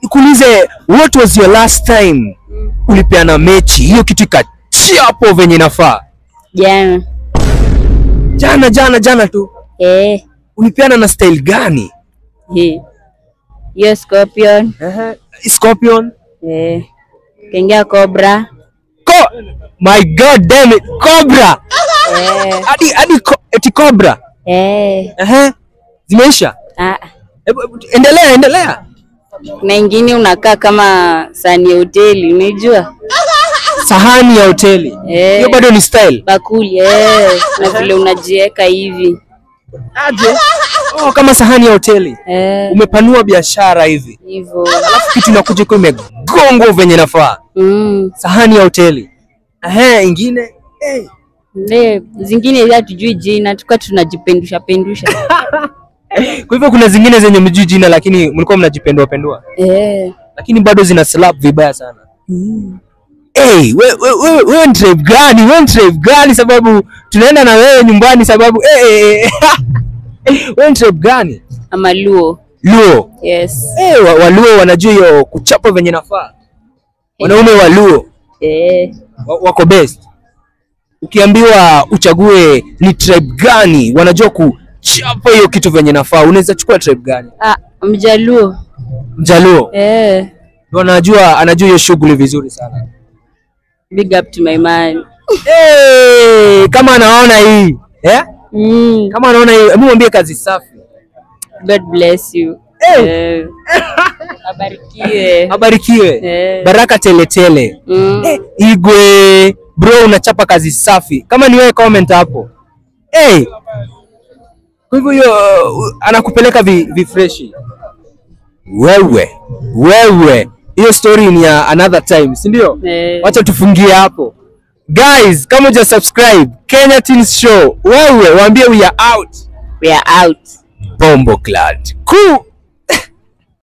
nikuulize, what was your last time ulipeana mechi hiyo kitu ikachapo venye inafaa? Jana tu. Ulipeana na style gani? Yes, Scorpion. Scorpion. Kengia Cobra. My god damn it, Cobra. Hadi eti Cobra. Zimeisha? Endelea. Na ingine unakaa kama sahani ya hoteli, unajua? Sahani ya hoteli. Hiyo bado ni style. Bakuli, na vile unajiweka hivi. Aje? Kama sahani ya hoteli. Umepanua biashara hivi. Hivyo. Alafu kitu inakuja kwa imegongo venye nafaa. Sahani ya hoteli. Ingine? Zingine hatujui jina, tuka tunajipendusha. Kwa hivyo kuna zingine zenye mjui jina lakini mlikuwa mnajipendua. Lakini bado zina slap vibaya sana. Wewe ni tribe gani sababu tunaenda na wewe nyumbani sababu wewe ni tribe gani? Ama Luo. Yes. Waluo wanajua hiyo kuchapa venye nafaa. Wanaume wa Luo. Wako best. Ukiambiwa uchague ni tribe gani wanajua kuchapa hiyo kitu venye nafaa, unaweza chukua tribe gani? Mjaluo. Anajua hiyo shughuli vizuri sana. Big up to my man. Kama anaona hii. Kama anaona hii, hebu mwambie kazi safi. God bless you. Abarikiwe. Baraka tele. Igwe, bro unachapa kazi safi. Kama ni wewe comment hapo. Kwa hivyo anakupeleka vifreshi. Wewe. Hiyo story ni ya another time, si ndio? Wacha tufungie hapo. Guys, kama uja subscribe Kenya Teens Show, wewe waambie we are out. Bombo Clad. Cool.